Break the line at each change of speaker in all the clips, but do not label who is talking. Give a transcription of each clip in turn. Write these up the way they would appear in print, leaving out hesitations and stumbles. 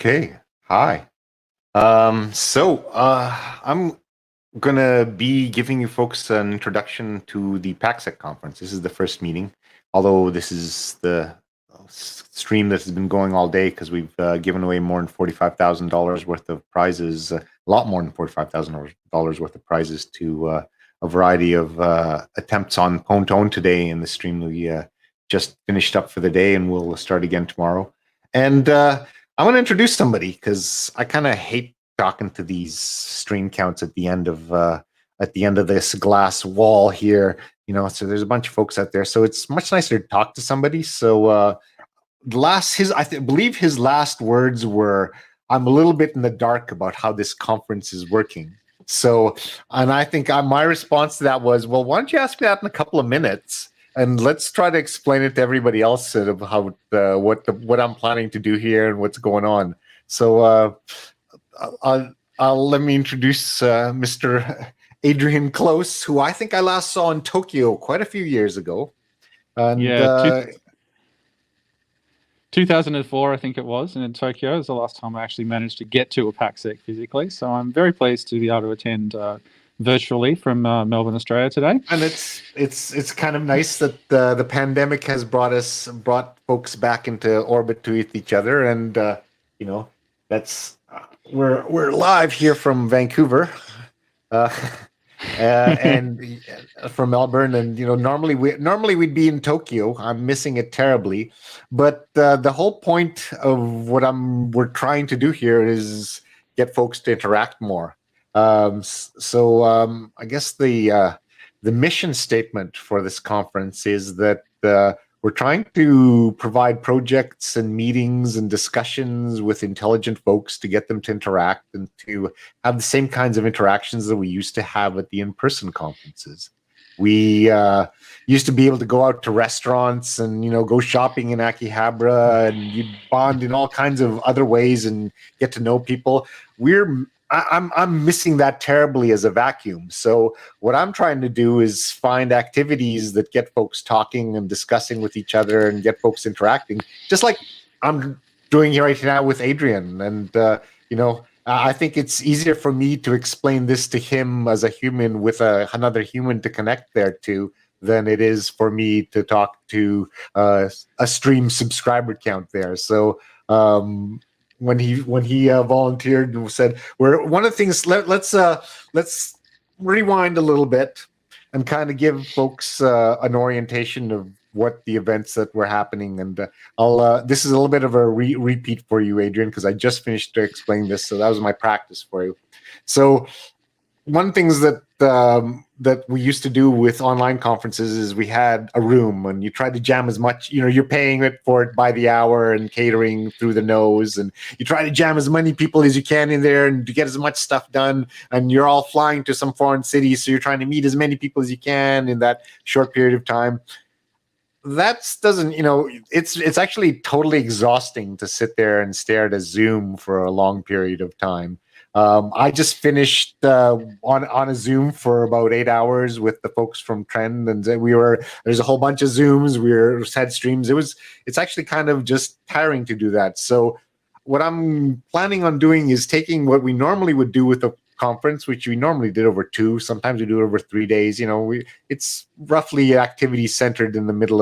Okay. Hi. I'm gonna be giving you folks an introduction to the PACSEC conference. This is the first meeting, although this is the stream that has been going all day because we've given away more than $45,000 worth of prizes, a lot more than $45,000 worth of prizes to a variety of attempts on Pwn today in the stream we just finished up for the day, and we'll start again tomorrow. And I want to introduce somebody because I kind of hate talking to these stream counts at the end of this glass wall here. So there's a bunch of folks out there, so it's much nicer to talk to somebody. So I believe his last words were, "I'm a little bit in the dark about how this conference is working." So, and I think my response to that was, "Well, why don't you ask me that in a couple of minutes?" And let's try to explain it to everybody else of how what I'm planning to do here and what's going on. So let me introduce Mr. Adrian Close, who I think I last saw in Tokyo quite a few years ago. And,
2004, I think it was, and in Tokyo is the last time I actually managed to get to a PACSEC physically. So I'm very pleased to be able to attend virtually from Melbourne, Australia today.
And it's kind of nice that the pandemic has brought folks back into orbit with each other, and that's we're live here from Vancouver, and from Melbourne, and normally we'd be in Tokyo. I'm missing it terribly, but the whole point of what we're trying to do here is get folks to interact more. I guess the mission statement for this conference is that we're trying to provide projects and meetings and discussions with intelligent folks to get them to interact and to have the same kinds of interactions that we used to have at the in-person conferences. We used to be able to go out to restaurants and go shopping in Akihabara, and you'd bond in all kinds of other ways and get to know people. I'm missing that terribly as a vacuum. So what I'm trying to do is find activities that get folks talking and discussing with each other and get folks interacting, just like I'm doing here right now with Adrian. And I think it's easier for me to explain this to him as a human with another human to connect there to than it is for me to talk to a stream subscriber count there. So when he volunteered and said, one of the things, let's rewind a little bit and kind of give folks an orientation of what the events that were happening. And this is a little bit of a repeat for you, Adrian, because I just finished to explain this, so that was my practice for you. So one of the things that we used to do with online conferences is we had a room, and you tried to jam as much, you're paying for it by the hour and catering through the nose, and you try to jam as many people as you can in there and to get as much stuff done, and you're all flying to some foreign city, so you're trying to meet as many people as you can in that short period of time. It's actually totally exhausting to sit there and stare at a Zoom for a long period of time. I just finished on a Zoom for about 8 hours with the folks from Trend, and there's a whole bunch of Zooms. We had streams. It's actually kind of just tiring to do that. So what I'm planning on doing is taking what we normally would do with a conference, which we normally did over 2, sometimes we do it over 3 days. It's roughly activity centered in the middle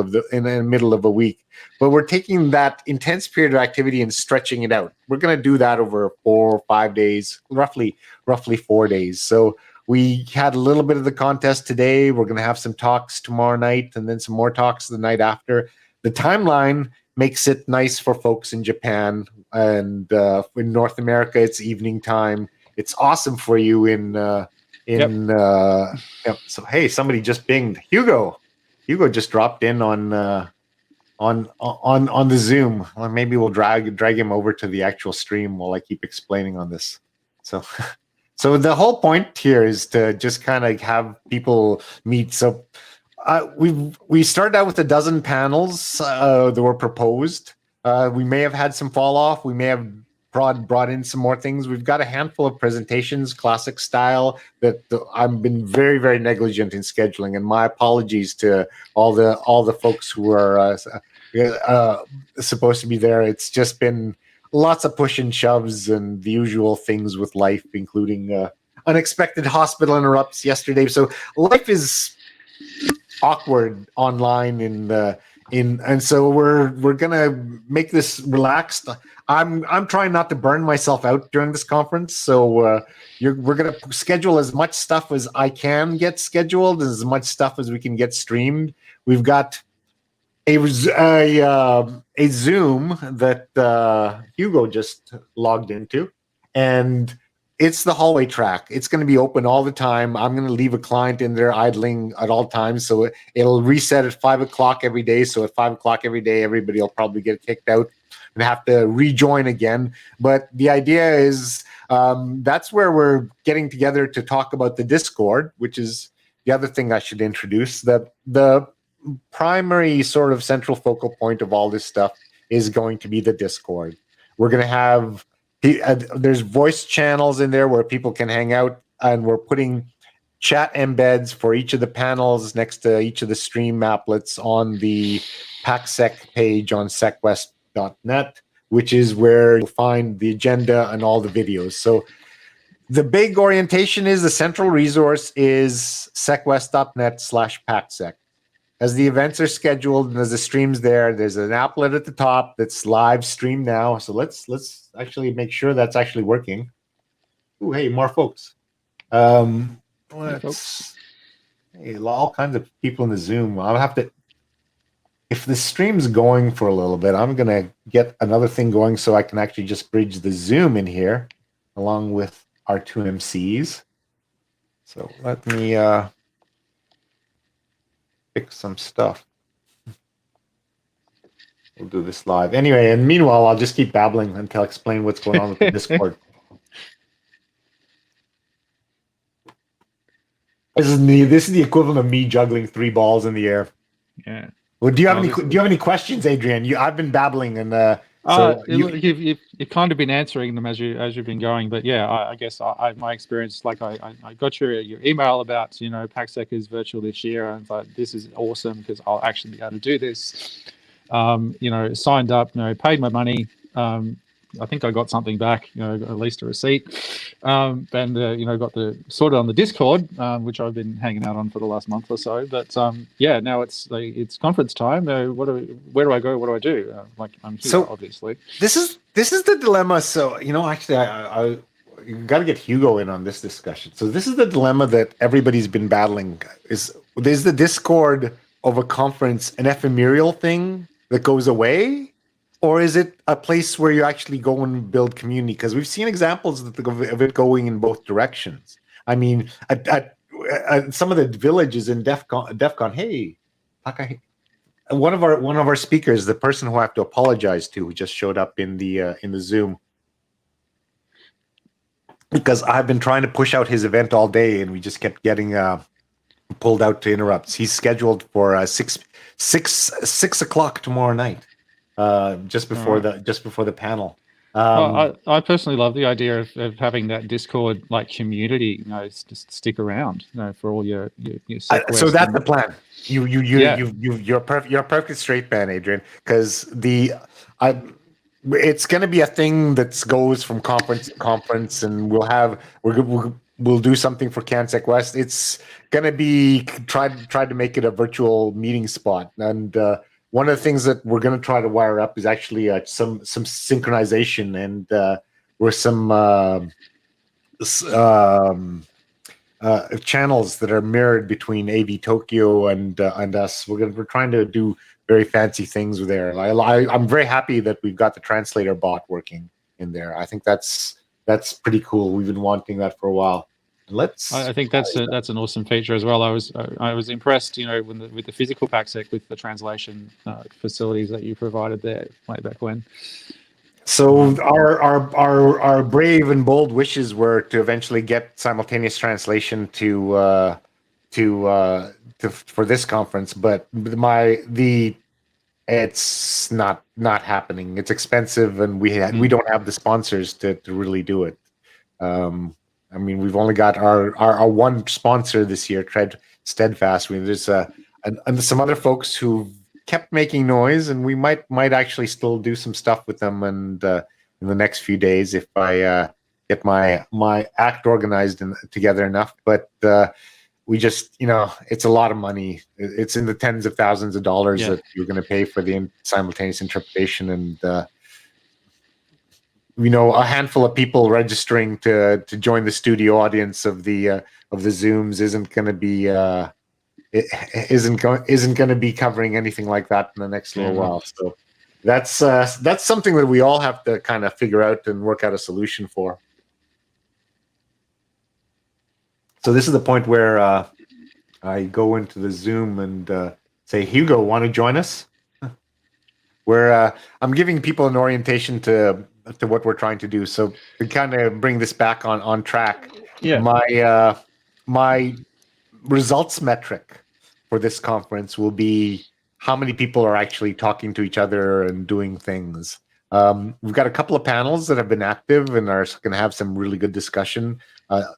of a week, but we're taking that intense period of activity and stretching it out. We're going to do that over 4 or 5 days, roughly 4 days. So we had a little bit of the contest today. We're going to have some talks tomorrow night, and then some more talks the night after. The timeline makes it nice for folks in Japan, and in North America, it's evening time. It's awesome for you So hey, somebody just pinged Hugo. Hugo just dropped in on the Zoom. Well, maybe we'll drag him over to the actual stream while I keep explaining on this. So the whole point here is to just kind of have people meet. So we started out with a dozen panels that were proposed. We may have had some fall off. We may have brought in some more things. We've got a handful of presentations, classic style, that I've been very, very negligent in scheduling, and my apologies to all the folks who are supposed to be there. It's just been lots of push and shoves and the usual things with life, including unexpected hospital interrupts yesterday. So life is awkward online and so we're gonna make this relaxed. I'm trying not to burn myself out during this conference, so we're gonna schedule as much stuff as I can get scheduled, as much stuff as we can get streamed. We've got a Zoom that Hugo just logged into, and it's the hallway track. It's going to be open all the time. I'm going to leave a client in there idling at all times, so it'll reset at 5 o'clock every day. So at 5 o'clock every day, everybody will probably get kicked out and have to rejoin again. But the idea is that's where we're getting together to talk about the Discord, which is the other thing I should introduce. That the primary sort of central focal point of all this stuff is going to be the Discord. We're going to have there's voice channels in there where people can hang out, and we're putting chat embeds for each of the panels next to each of the stream applets on the PACSEC page on secwest.net, which is where you'll find the agenda and all the videos. So the big orientation is the central resource is secwest.net/PACSEC. As the events are scheduled and as the stream's there's an applet at the top that's live stream now. So let's actually make sure that's actually working. Ooh, hey, more folks. Hey, all kinds of people in the Zoom. I'll have to, if the stream's going for a little bit, I'm gonna get another thing going so I can actually just bridge the Zoom in here along with our two MCs. So let me fix some stuff. We'll do this live. Anyway, and meanwhile, I'll just keep babbling until I explain what's going on with the Discord. This is the equivalent of me juggling 3 balls in the air.
Yeah.
Well, do you have any questions, Adrian? I've been babbling and
you've kind of been answering them as you've been going, but yeah, I guess my experience, like I got your email about PACSEC is virtual this year, and thought this is awesome because I'll actually be able to do this. Signed up, paid my money. I think I got something back, at least a receipt, and got the sorted on the Discord, which I've been hanging out on for the last month or so. But yeah, now it's conference time. Where do I go? What do I do? I'm here, obviously.
This is the dilemma. So actually, I you got to get Hugo in on this discussion. So this is the dilemma that everybody's been battling. Is the Discord of a conference an ephemeral thing that goes away? Or is it a place where you actually go and build community? Because we've seen examples of it going in both directions. I mean, at some of the villages in DEF CON, hey, one of our speakers, the person who I have to apologize to, who just showed up in the Zoom, because I've been trying to push out his event all day, and we just kept getting pulled out to interrupts. He's scheduled for 6 o'clock tomorrow night. Just before the panel.
I personally love the idea of having that Discord community, just stick around, for all your
so that's the plan. You're perfect straight man, Adrian, because it's going to be a thing that goes from conference to conference, and we'll do something for CanSec West. It's going to be try to make it a virtual meeting spot, and one of the things that we're going to try to wire up is actually some synchronization and with some channels that are mirrored between AV Tokyo and us. We're trying to do very fancy things there. I'm very happy that we've got the translator bot working in there. I think that's pretty cool. We've been wanting that for a while.
I think that's an awesome feature as well. I was impressed, with the physical PACSEC, with the translation facilities that you provided there way back when.
So our brave and bold wishes were to eventually get simultaneous translation for this conference, but it's not happening. It's expensive, and we don't have the sponsors to really do it. I mean, we've only got our one sponsor this year, Steadfast. There's and some other folks who kept making noise, and we might actually still do some stuff with them and in the next few days if I get my act organized and together enough. But we just, it's a lot of money. It's in the tens of thousands of dollars that you're going to pay for the simultaneous interpretation, and a handful of people registering to join the studio audience of the Zooms isn't going to be isn't going to be covering anything like that in the next little while. So that's something that we all have to kind of figure out and work out a solution for. So this is the point where I go into the Zoom and say, Hugo, want to join us? Where I'm giving people an orientation to what we're trying to do. So to kind of bring this back on track, my results metric for this conference will be how many people are actually talking to each other and doing things. We've got a couple of panels that have been active and are going to have some really good discussion.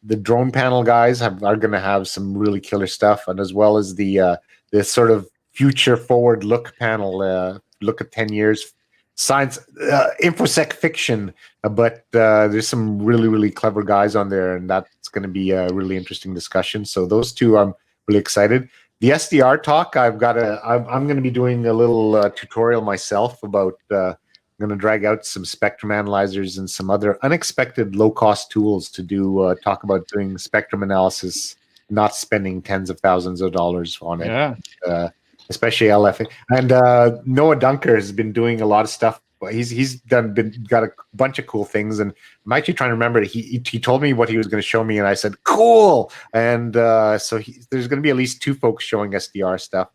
The drone panel guys are going to have some really killer stuff, and as well as the sort of future forward look panel, look at 10 years science, infosec fiction, but there's some really, really clever guys on there, and that's going to be a really interesting discussion. So those two, I'm really excited. The SDR talk, I'm going to be doing a little tutorial myself about I'm going to drag out some spectrum analyzers and some other unexpected low-cost tools to talk about doing spectrum analysis, not spending tens of thousands of dollars on it.
Yeah.
Especially LFA. And Noah Dunker has been doing a lot of stuff. He's got a bunch of cool things, and I'm actually trying to remember. He told me what he was going to show me, and I said, cool. And so there's going to be at least 2 folks showing SDR stuff.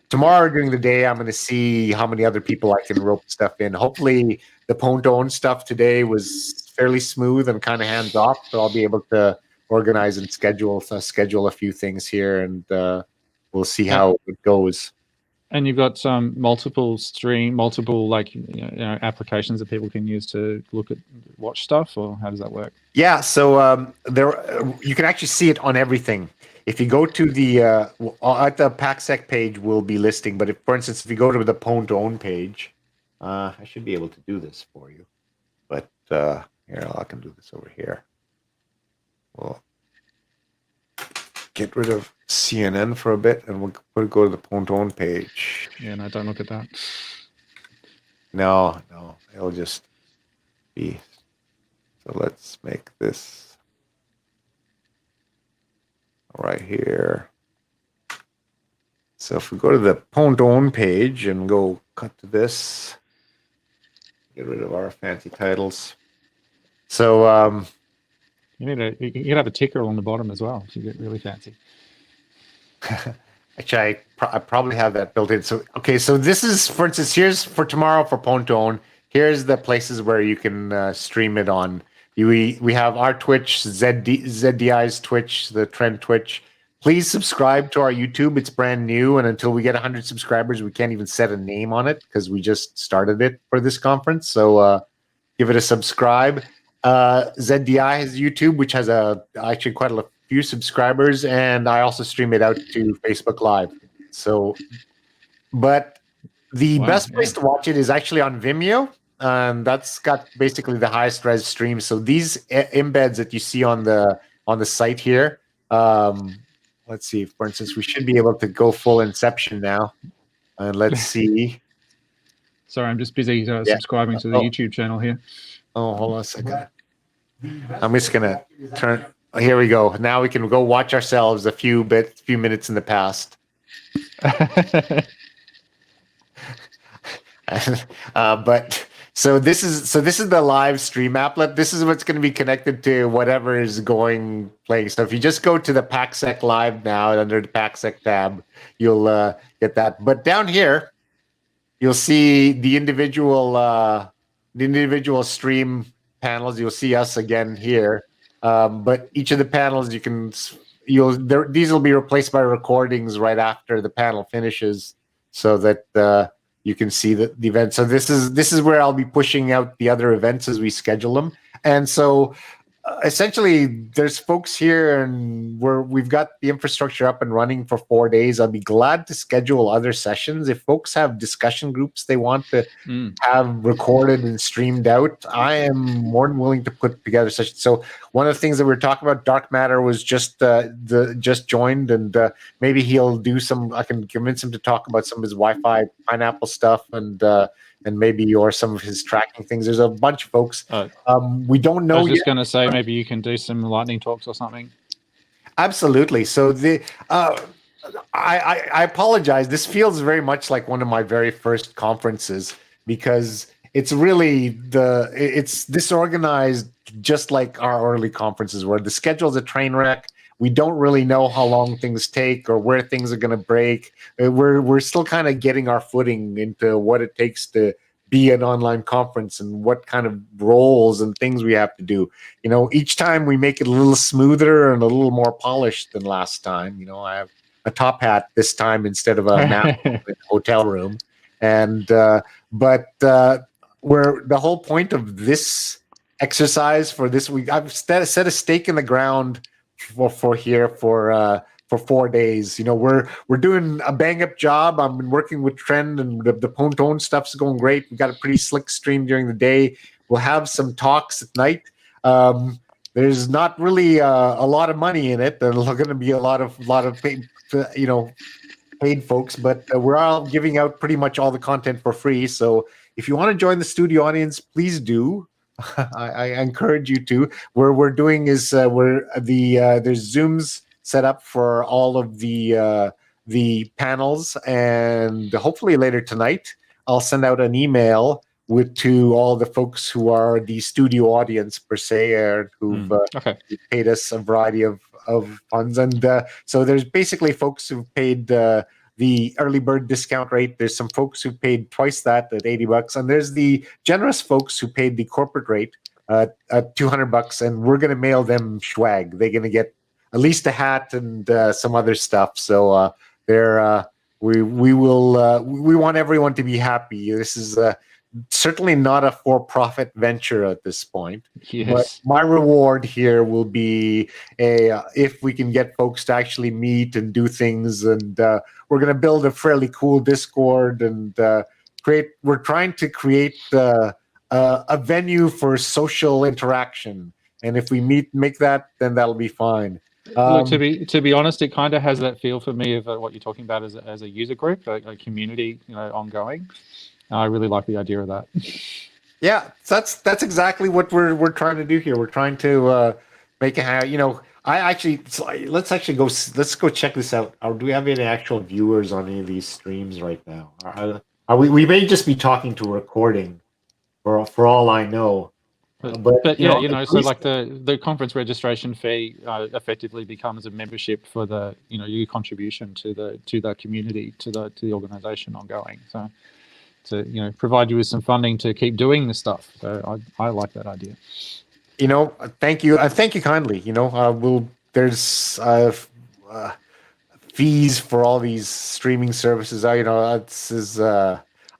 Tomorrow during the day, I'm going to see how many other people I can rope stuff in. Hopefully, the Pwn stuff today was fairly smooth and kind of hands off, so I'll be able to organize and schedule a few things here, and we'll see how it goes.
And you've got some multiple like applications that people can use to watch stuff, or how does that work?
Yeah, so you can actually see it on everything. If you go to the at the PACSEC page, we'll be listing. But for instance, if you go to the Pwn page, I should be able to do this for you. But here, I can do this over here. We'll get rid of CNN for a bit, and we'll go to the Pwn page.
Yeah, no, don't look at that.
No, it'll just be. So let's make this right here. So if we go to the Pwn page and go cut to this, get rid of our fancy titles. So
you could have a ticker on the bottom as well if you get really fancy.
Actually, I probably have that built in. So okay, so this is, for instance, here's for tomorrow for Pwn. Here's the places where you can stream it on. We have our Twitch, ZDI's Twitch, the Trend Twitch. Please subscribe to our YouTube. It's brand new, and until we get 100 subscribers, we can't even set a name on it because we just started it for this conference. So give it a subscribe. ZDI has YouTube, which has actually quite a few subscribers, and I also stream it out to Facebook Live. So, but the best place to watch it is actually on Vimeo. That's got basically the highest res stream. So these embeds that you see on the site here, let's see. For instance, we should be able to go full Inception now, and let's see.
Sorry, I'm just busy subscribing to the YouTube channel here.
Oh, hold on a second. I'm just gonna turn. Here we go. Now we can go watch ourselves a few minutes in the past. But so this is the live stream applet. This is what's going to be connected to whatever is playing. So if you just go to the PACSEC Live now under the PACSEC tab, you'll get that. But down here, you'll see the individual stream panels. You'll see us again here. But each of the panels these will be replaced by recordings right after the panel finishes, so that you can see the event. So this is where I'll be pushing out the other events as we schedule them. And so essentially, there's folks here, and we've got the infrastructure up and running for 4 days. I'll be glad to schedule other sessions if folks have discussion groups they want to have recorded and streamed out. I am more than willing to put together such. So one of the things that we were talking about, Dark Matter, was just joined, and maybe he'll do some. I can convince him to talk about some of his Wi-Fi Pineapple stuff, and maybe or some of his tracking things. There's a bunch of folks. We don't know.
I was just going to say maybe you can do some lightning talks or something.
Absolutely. So I apologize. This feels very much like one of my very first conferences because it's really it's disorganized, just like our early conferences were. The schedule's a train wreck. We don't really know how long things take or where things are going to break. We're still kind of getting our footing into what it takes to be an online conference and what kind of roles and things we have to do. Each time we make it a little smoother and a little more polished than last time. I have a top hat this time instead of a map in a hotel room. And but where the whole point of this exercise for this week, I've set a stake in the ground for 4 days. We're doing a bang up job. I've been working with Trend, and the Pontone stuff's going great. We got a pretty slick stream during the day. We'll have some talks at night. There's not really a lot of money in it. There's going to be a lot of paid folks, but we're all giving out pretty much all the content for free. So if you want to join the studio audience, please do. I encourage you to. What we're doing is there's Zooms set up for all of the panels, and hopefully later tonight I'll send out an email to all the folks who are the studio audience per se, or who've paid us a variety of funds. And so there's basically folks who've paid the early bird discount rate. There's some folks who paid twice that at $80, and there's the generous folks who paid the corporate rate at $200, and we're going to mail them swag. They're going to get at least a hat and some other stuff. So we want everyone to be happy. This is certainly not a for-profit venture at this point.
Yes.
But my reward here will be if we can get folks to actually meet and do things, and we're going to build a fairly cool Discord and we're trying to create a venue for social interaction. And if we make that, then that'll be fine.
Look, to be honest, it kind of has that feel for me of what you're talking about as a user group, a community, ongoing. I really like the idea of that.
Yeah, that's exactly what we're trying to do here. We're trying to make it. Let's go check this out. Do we have any actual viewers on any of these streams right now? We may just be talking to a recording, for all I know.
But yeah, so like the conference registration fee effectively becomes a membership for the your contribution to the community, to the organization ongoing. So to provide you with some funding to keep doing this stuff. So I like that idea.
Thank you. Thank you kindly. There's fees for all these streaming services.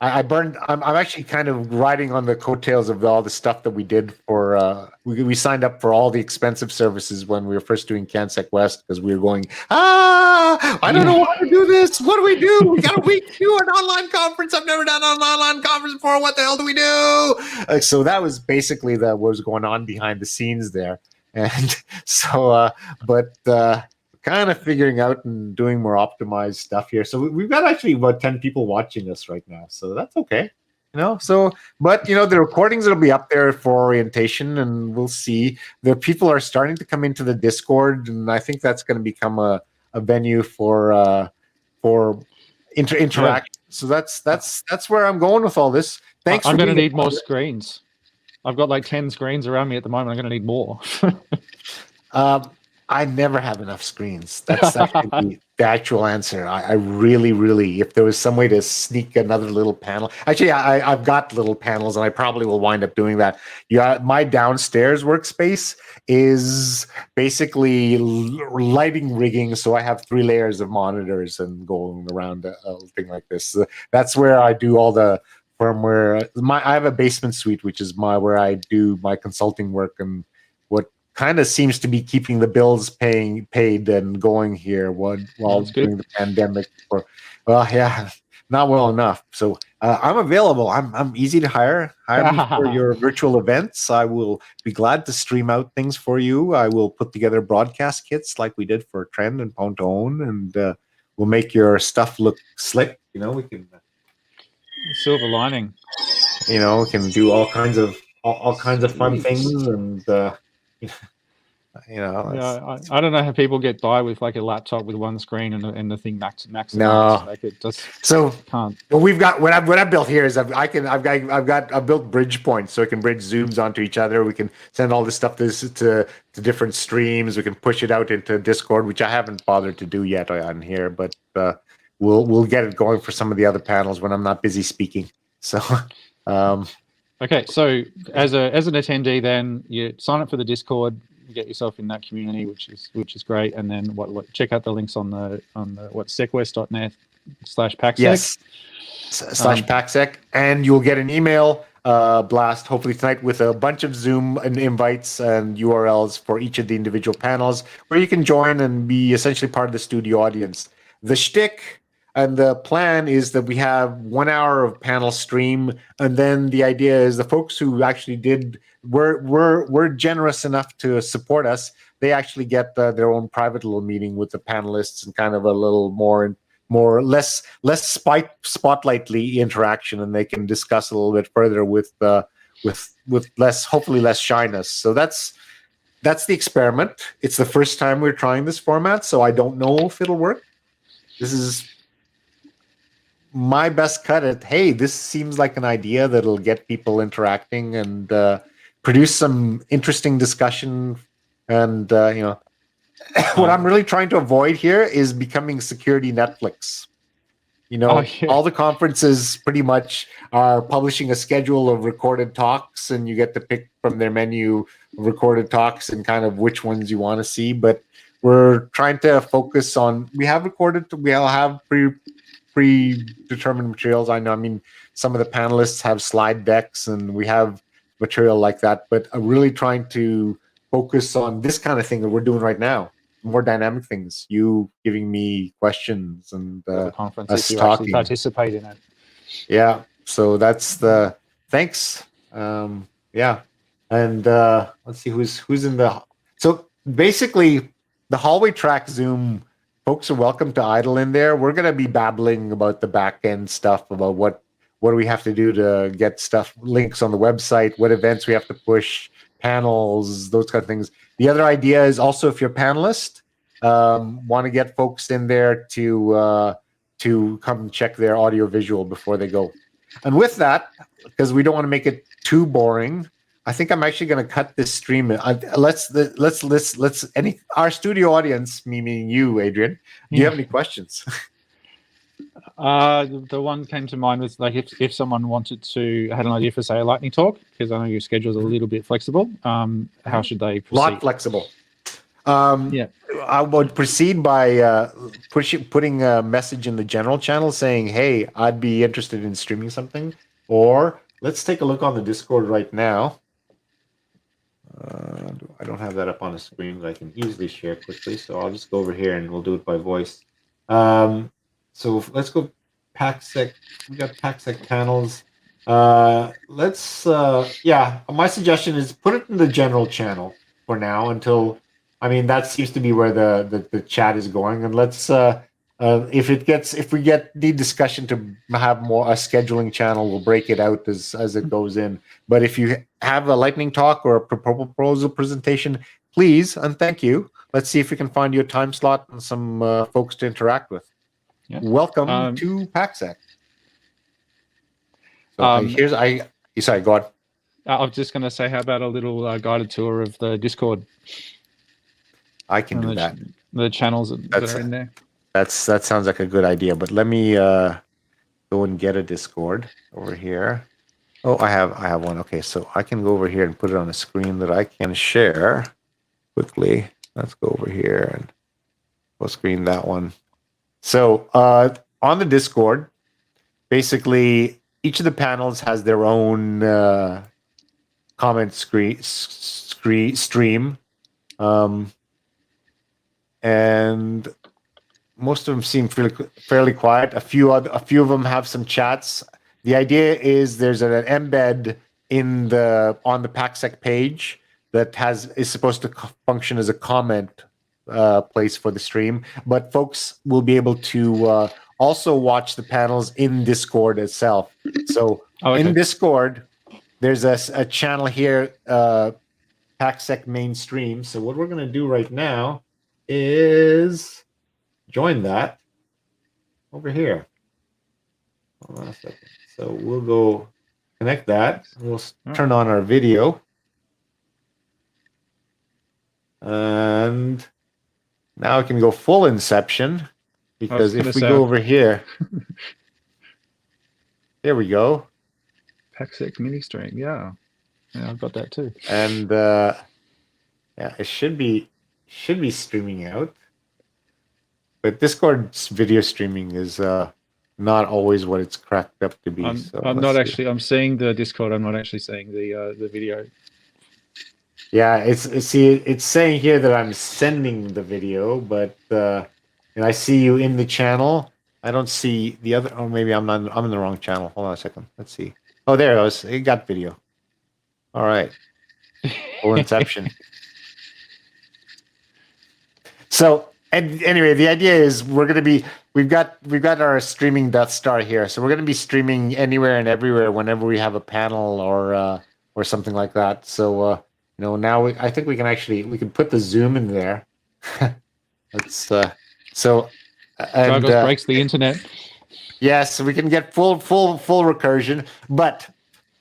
I'm actually kind of riding on the coattails of all the stuff that we did for. We signed up for all the expensive services when we were first doing CanSec West, because we were going, I don't know how to do this. What do we do? We got a week to do an online conference. I've never done an online conference before. What the hell do we do? So that was basically what was going on behind the scenes there. And so, kind of figuring out and doing more optimized stuff here. So we've got actually about 10 people watching us right now. So that's okay. The recordings will be up there for orientation, and we'll see. The people are starting to come into the Discord, and I think that's going to become a venue for interaction. Yeah. So that's where I'm going with all this. Thanks.
I'm going to need more screens. I've got like 10 screens around me at the moment. I'm going to need more.
I never have enough screens. That's actually the actual answer. I really, really, if there was some way to sneak another little panel. Actually, I've got little panels, and I probably will wind up doing that. Yeah, my downstairs workspace is basically lighting rigging, so I have 3 layers of monitors and going around a thing like this. So that's where I do all the firmware. I have a basement suite, which is where I do my consulting work and what kind of seems to be keeping the bills paid and going here while
That's good.
during the pandemic. Well, yeah, not well enough. So I'm available. I'm easy to hire. Hire me for your virtual events. I will be glad to stream out things for you. I will put together broadcast kits like we did for Trend and Pontoon, and we'll make your stuff look slick. We can
Silver lining.
we can do all kinds of fun things, and
Yeah, I don't know how people get by with like a laptop with one screen and the thing maximized.
No.
Like it just
So
can't.
what we've got, what I've built here is I've built bridge points, so I can bridge Zooms onto each other. We can send all this stuff to different streams. We can push it out into Discord, which I haven't bothered to do yet on here, but we'll get it going for some of the other panels when I'm not busy speaking. So.
Okay, so as an attendee, then you sign up for the Discord, you get yourself in that community, which is great, and then check out the links on the secwest.net/PACSEC.
Yes, /PACSEC, and you'll get an email blast hopefully tonight with a bunch of Zoom and invites and URLs for each of the individual panels where you can join and be essentially part of the studio audience. The shtick and the plan is that we have 1 hour of panel stream, and then the idea is the folks who actually were generous enough to support us. They actually get their own private little meeting with the panelists and kind of a little less spotlightly interaction, and they can discuss a little bit further with less, hopefully less shyness. So that's the experiment. It's the first time we're trying this format, so I don't know if it'll work. This is my best cut at, hey, this seems like an idea that'll get people interacting and produce some interesting discussion. And what I'm really trying to avoid here is becoming security Netflix. All the conferences pretty much are publishing a schedule of recorded talks, and you get to pick from their menu of recorded talks and kind of which ones you want to see. But we're trying to focus on, we'll have predetermined materials. I mean, some of the panelists have slide decks, and we have material like that, but I'm really trying to focus on this kind of thing that we're doing right now. More dynamic things, you giving me questions and
the conference
us
if you
talking.
actually participate in it.
Yeah, so that's the thanks. Yeah, and let's see who's in the. So basically, the hallway track Zoom folks are welcome to idle in there. We're going to be babbling about the back end stuff, about what do we have to do to get stuff, links on the website, what events we have to push, panels, those kind of things. The other idea is also, if you're a panelist, want to get folks in there to come check their audio visual before they go. And with that, because we don't want to make it too boring, I think I'm actually going to cut this stream. Our studio audience, me meaning you, Adrian, do you have any questions?
The one came to mind was like if someone had an idea for, say, a lightning talk, because I know your schedule's a little bit flexible. How should they proceed?
A lot flexible. I would proceed by putting a message in the general channel saying, hey, I'd be interested in streaming something. Or let's take a look on the Discord right now. I don't have that up on the screen, but I can easily share quickly. So I'll just go over here and we'll do it by voice. So let's go PACSEC. We got PACSEC panels. My suggestion is put it in the general channel for now until, that seems to be where the chat is going. And let's, if we get the discussion to have more a scheduling channel, we'll break it out as it goes in. But if you have a lightning talk or a proposal presentation, please and thank you. Let's see if we can find you a time slot and some folks to interact with. Yeah. Welcome to PACSEC. So sorry, go on.
I was just going to say, how about a little guided tour of the Discord?
I can do that.
The channels that are in there.
That sounds like a good idea, but let me go and get a Discord over here. Oh, I have one. Okay, so I can go over here and put it on a screen that I can share quickly. Let's go over here and we'll screen that one. So on the Discord, basically each of the panels has their own comment stream. And most of them seem fairly quiet. A few of them have some chats. The idea is there's an embed on the PACSEC page that is supposed to function as a comment place for the stream, but folks will be able to also watch the panels in Discord itself. So in Discord, there's a channel here, PACSEC mainstream. So what we're going to do right now is join that over here. Hold on a second. So we'll go connect that. We'll turn on our video. And now I can go full inception, because if we go over here, there we go.
PACSEC mini stream, yeah, I've got that too.
And yeah, it should be streaming out. But Discord's video streaming is not always what it's cracked up to be.
I'm seeing the Discord. I'm not actually seeing the video.
Yeah, it's saying here that I'm sending the video, but and I see you in the channel. I don't see the other. Oh, maybe I'm in the wrong channel. Hold on a second. Let's see. Oh, there it goes. It got video. All right. Full inception. So. And anyway, the idea is we've got our streaming Death Star here, so we're going to be streaming anywhere and everywhere whenever we have a panel or something like that. So now I think we can put the Zoom in there. Let's
Douglas breaks the internet.
Yes, we can get full recursion, but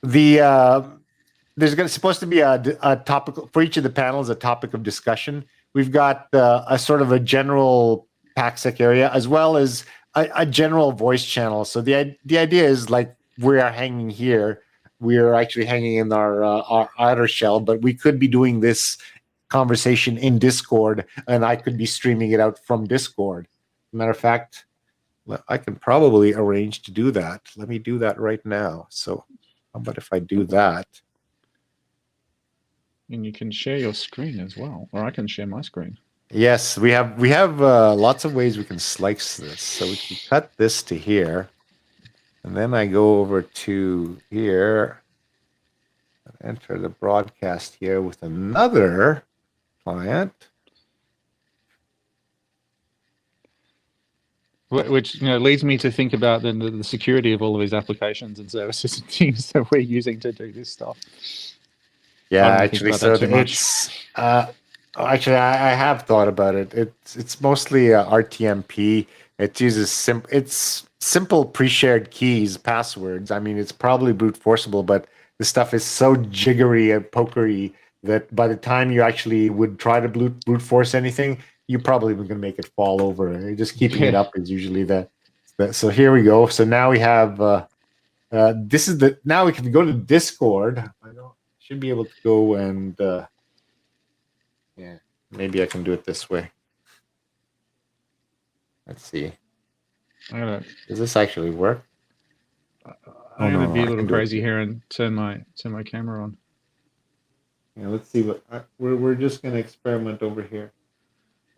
there's supposed to be a topic for each of the panels, a topic of discussion. We've got a sort of a general PACSEC area, as well as a general voice channel. So the idea is, like, we are hanging here. We are actually hanging in our outer shell, but we could be doing this conversation in Discord, and I could be streaming it out from Discord. Matter of fact, I can probably arrange to do that. Let me do that right now. So how about if I do that?
And you can share your screen as well, or I can share my screen.
Yes, we have lots of ways we can slice this. So we can cut this to here, and then I go over to here and enter the broadcast here with another client.
Which leads me to think about the security of all of these applications and services and things that we're using to do this stuff.
Yeah, actually, so it's actually I have thought about it. It's mostly RTMP. It uses simple pre-shared keys, passwords. I mean, it's probably brute forceable, but the stuff is so jiggery and pokery that by the time you actually would try to brute force anything, you're probably going to make it fall over. Just keeping it up is usually the. So here we go. So now we have now we can go to Discord. Should be able to go and yeah, maybe I can do it this way. Let's see. Does this actually work?
I'm gonna be a little crazy here and turn my camera on.
Yeah, let's see what we're just gonna experiment over here.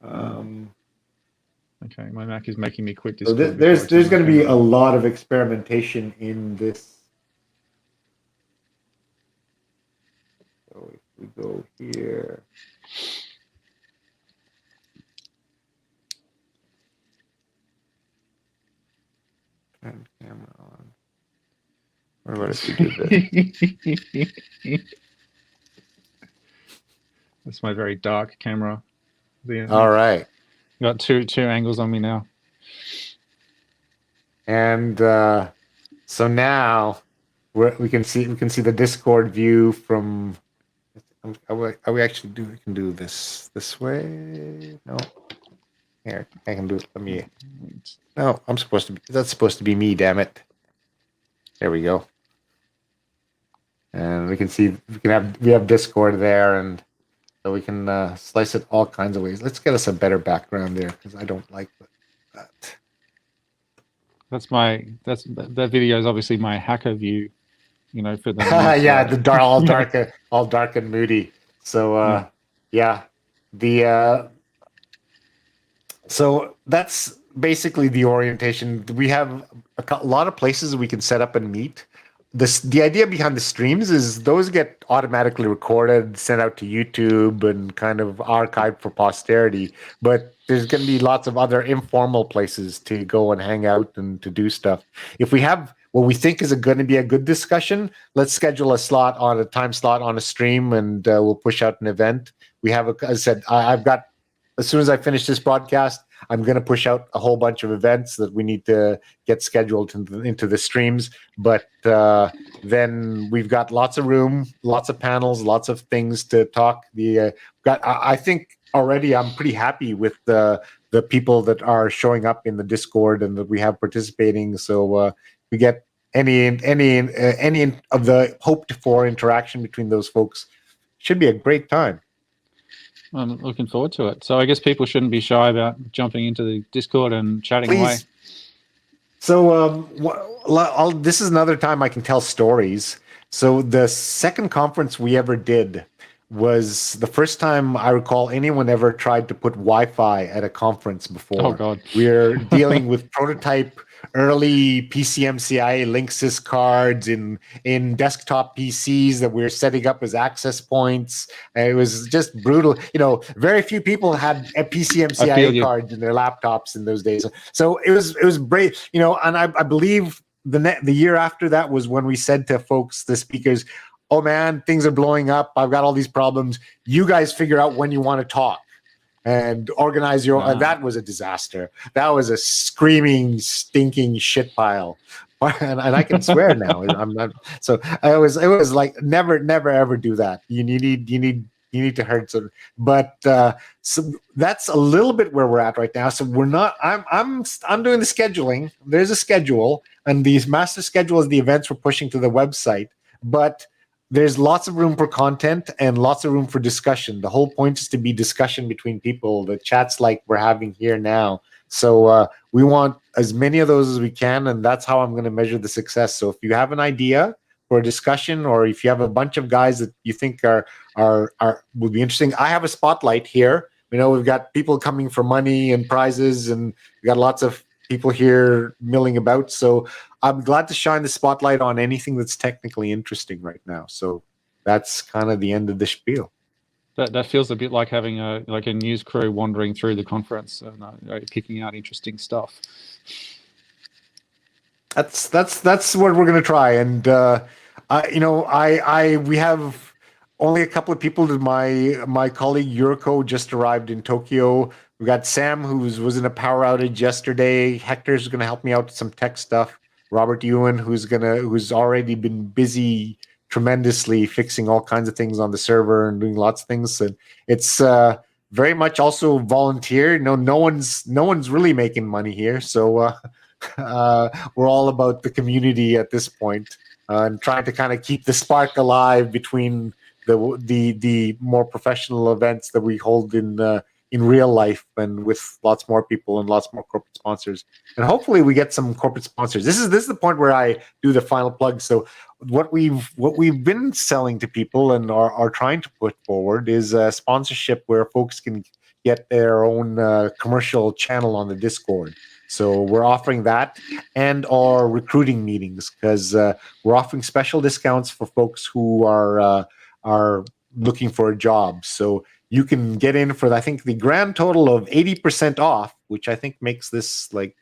Okay, my Mac is making me quit
so
Discord.
there's going to be a lot of experimentation in this. So if we go here, turn camera on. Or what if we do this?
That's my very dark camera.
All right.
Got two angles on me now.
And so now we can see the Discord view from. Are we actually we can do this way? No. Here, I can do it. Let me. No, I'm supposed to be. That's supposed to be me. Damn it. There we go. And we can see we have Discord there, and so we can slice it all kinds of ways. Let's get us a better background there, because I don't like that.
That video is obviously my hacker view, for the
yeah, all dark and moody. So yeah. So that's basically the orientation. We have a lot of places we can set up and meet. The idea behind the streams is those get automatically recorded, sent out to YouTube, and kind of archived for posterity. But there's going to be lots of other informal places to go and hang out and to do stuff. If we have what we think is going to be a good discussion, let's schedule a time slot on a stream, and we'll push out an event. We have, as I said, I've got, as soon as I finish this broadcast, I'm going to push out a whole bunch of events that we need to get scheduled into the streams. But then we've got lots of room, lots of panels, lots of things to talk. I think already I'm pretty happy with the people that are showing up in the Discord and that we have participating. So we get any of the hoped for interaction between those folks. Should be a great time.
I'm looking forward to it. So I guess people shouldn't be shy about jumping into the Discord and chatting away.
So this is another time I can tell stories. So the second conference we ever did was the first time I recall anyone ever tried to put Wi-Fi at a conference before.
Oh, God.
We're dealing with prototype early PCMCIA Linksys cards in desktop PCs that we're setting up as access points. And it was just brutal. Very few people had a PCMCIA cards in their laptops in those days. So it was brave, and I believe the year after that was when we said to folks, the speakers, oh man, things are blowing up. I've got all these problems. You guys figure out when you want to talk and organize your own. That was a disaster. That was a screaming, stinking shit pile. And I can swear now. I'm not. So it was like never ever do that. You need to hurt. But so that's a little bit where we're at right now. So we're not. I'm doing the scheduling. There's a schedule, and the master schedule is the events we're pushing to the website. But there's lots of room for content and lots of room for discussion. The whole point is to be discussion between people, the chats like we're having here now. So we want as many of those as we can, and that's how I'm going to measure the success. So if you have an idea for a discussion, or if you have a bunch of guys that you think would be interesting, I have a spotlight here. We've got people coming for money and prizes, and we got lots of people here milling about. So I'm glad to shine the spotlight on anything that's technically interesting right now. So that's kind of the end of the spiel.
That feels a bit like having a news crew wandering through the conference and picking out interesting stuff.
That's what we're gonna try. And we have only a couple of people. My colleague Yuriko just arrived in Tokyo. We got Sam, who was in a power outage yesterday. Hector's going to help me out with some tech stuff. Robert Ewan, who's already been busy tremendously fixing all kinds of things on the server and doing lots of things. And it's very much also volunteer. No one's really making money here, so we're all about the community at this point, and trying to kind of keep the spark alive between the more professional events that we hold in real life and with lots more people and lots more corporate sponsors. And hopefully we get some corporate sponsors. This is the point where I do the final plug. So what we've been selling to people and are trying to put forward is a sponsorship where folks can get their own commercial channel on the Discord. So we're offering that, and our recruiting meetings, because we're offering special discounts for folks who are looking for a job. So you can get in for, I think, the grand total of 80% off, which I think makes this like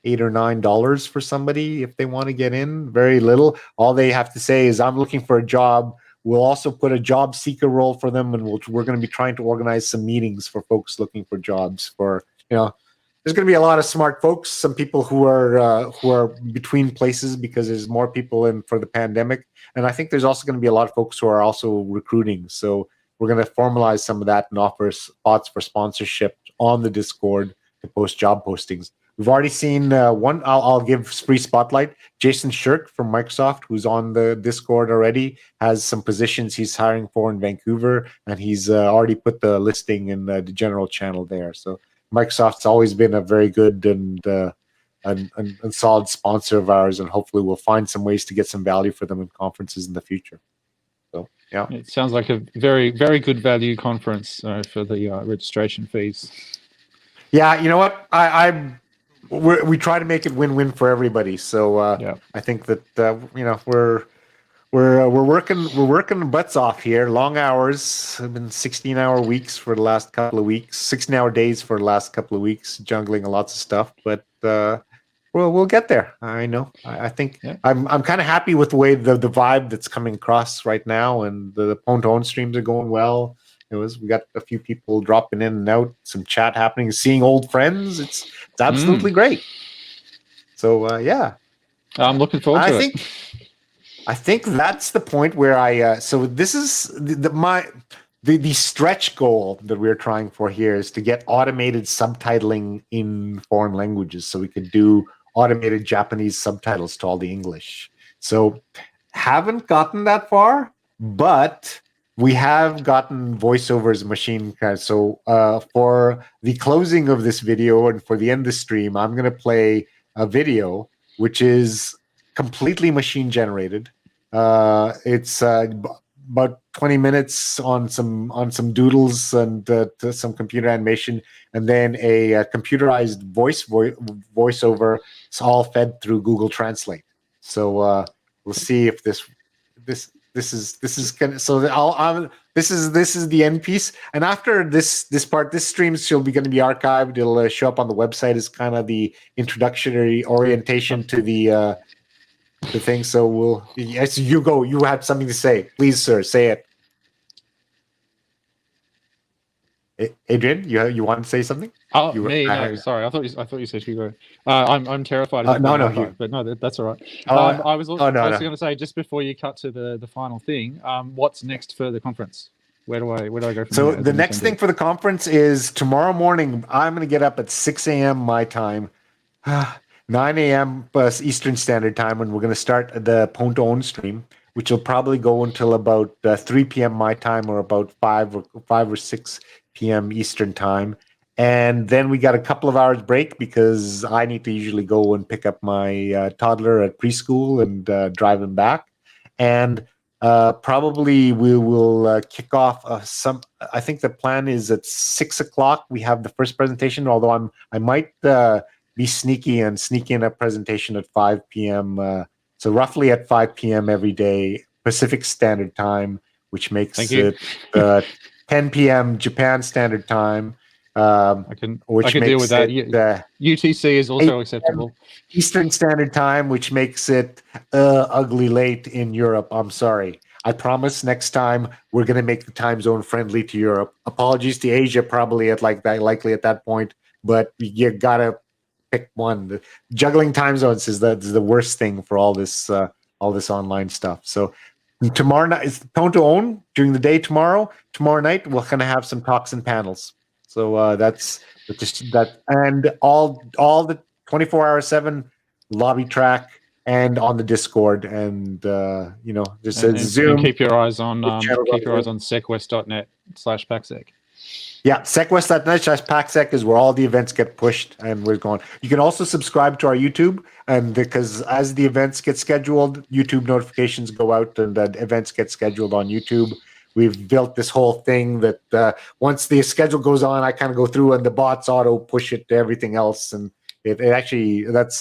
$8 or $9 for somebody if they want to get in. Very little. All they have to say is, I'm looking for a job. We'll also put a job seeker role for them, and we're going to be trying to organize some meetings for folks looking for jobs. There's going to be a lot of smart folks, some people who are between places because there's more people in for the pandemic. And I think there's also going to be a lot of folks who are also recruiting. So we're going to formalize some of that and offer spots for sponsorship on the Discord to post job postings. We've already seen one. I'll give free spotlight. Jason Shirk from Microsoft, who's on the Discord already, has some positions he's hiring for in Vancouver, and he's already put the listing in the general channel there. So Microsoft's always been a very good and solid sponsor of ours, and hopefully we'll find some ways to get some value for them in conferences in the future. So Yeah.
It sounds like a very, very good value conference for the registration fees.
Yeah, you know what? We try to make it win-win for everybody. So
Yeah.
I think that we're working butts off here. Long hours. I've been 16-hour weeks for the last couple of weeks. 16-hour days for the last couple of weeks, juggling lots of stuff. But we'll get there. I know. I think
Yeah.
I'm kind of happy with the way the vibe that's coming across right now, and the Pwn streams are going well. We got a few people dropping in and out, some chat happening, seeing old friends. It's absolutely great. So yeah,
I'm looking forward to it.
I think that's the point where so this is the stretch goal that we're trying for here is to get automated subtitling in foreign languages, so we could do automated Japanese subtitles to all the English. So haven't gotten that far, but we have gotten voiceovers machine. So for the closing of this video and for the end of the stream, I'm going to play a video which is completely machine generated. It's about 20 minutes on some doodles and some computer animation, and then a computerized voiceover. It's all fed through Google Translate. So we'll see if this is gonna. So this is the end piece, and after this stream still be going to be archived. It'll show up on the website as kind of the introductory orientation to the thing. So yes, you go. You had something to say, please, sir. Say it. Adrian, you want to say something?
Oh, me? No, sorry. I thought you said Hugo. I'm terrified of
no,
but no, that's all right.
Oh,
I was also
no.
going to say, just before you cut to the final thing, what's next for the conference? Where do I go from
So
here?
the next thing for the conference is tomorrow morning. I'm going to get up at 6 a.m. my time, 9 a.m. Eastern Standard Time, and we're going to start the Pwn stream, which will probably go until about 3 p.m. my time, or about 5 or 6 p.m. Eastern Time. And then we got a couple of hours break because I need to usually go and pick up my toddler at preschool and drive him back. And probably we will kick off I think the plan is at 6 o'clock. We have the first presentation, although I might be sneaky and sneak in a presentation at 5 p.m. So roughly at 5 p.m. every day, Pacific Standard Time, which makes it 10 p.m. Japan Standard Time.
I can deal with that. UTC is also acceptable.
Eastern Standard Time, which makes it ugly late in Europe. I'm sorry. I promise next time we're going to make the time zone friendly to Europe. Apologies to Asia, probably likely at that point, but you gotta pick one. The juggling time zones is the worst thing for all this online stuff. So tomorrow night is Pwn to Own during the day. Tomorrow night we're going to have some talks and panels. So that's that, and all the 24/7 lobby track and on the Discord, and just Zoom.
And keep your eyes on secwest.net/PACSEC.
Yeah, secwest.net/PACSEC is where all the events get pushed, and we're going. You can also subscribe to our YouTube, and because as the events get scheduled, YouTube notifications go out, and the events get scheduled on YouTube. We've built this whole thing that once the schedule goes on, I kind of go through, and the bots auto push it to everything else, and it actually I've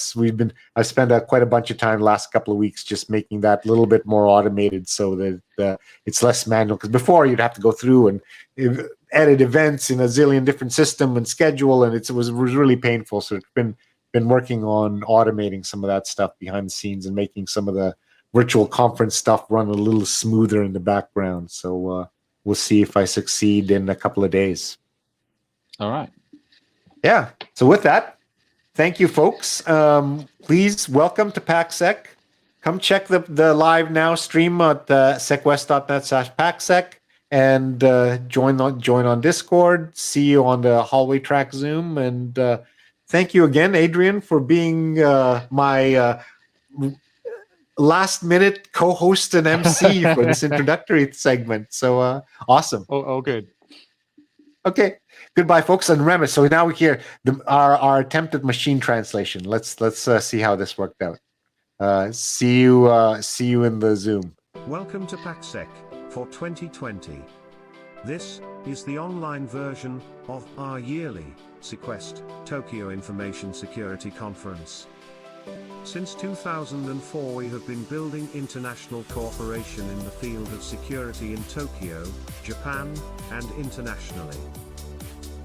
spent quite a bunch of time the last couple of weeks just making that a little bit more automated, so that it's less manual. Because before you'd have to go through and edit events in a zillion different system and schedule, and it was really painful. So it's been working on automating some of that stuff behind the scenes and making some of the virtual conference stuff run a little smoother in the background. So we'll see if I succeed in a couple of days.
All right.
Yeah. So with that, thank you, folks. Please welcome to PACSEC. Come check the live now stream at secwest.net/PACSEC, and join on Discord. See you on the hallway track Zoom, and thank you again, Adrian, for being my last minute co-host and MC for this introductory segment. So awesome.
Oh, good.
Okay. Goodbye, folks. And remember, so now we hear our attempt at machine translation. Let's see how this worked out. See you in the Zoom.
Welcome to PACSEC, for 2020. This is the online version of our yearly Sequest Tokyo Information Security Conference. Since 2004 we have been building international cooperation in the field of security in Tokyo, Japan, and internationally.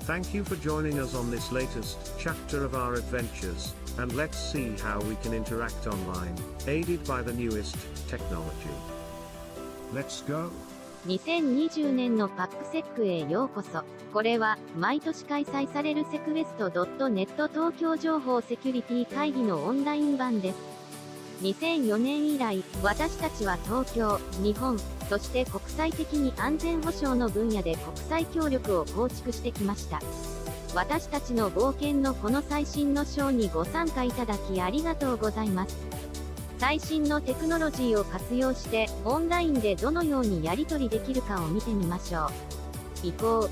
Thank you for joining us on this latest chapter of our adventures, and let's see how we can interact online, aided by the newest technology. Let's go!
2020年の PACSEC へようこそ。これは、毎年開催されるセクエスト .net 東京情報セキュリティ会議のオンライン版です。2004年以来、私たちは東京、日本、そして国際的に安全保障の分野で国際協力を構築してきました。私たちの冒険のこの最新のショーにご参加いただきありがとうございます。最新のテクノロジーを活用して、オンラインでどのようにやり取りできるかを見てみましょう。移行。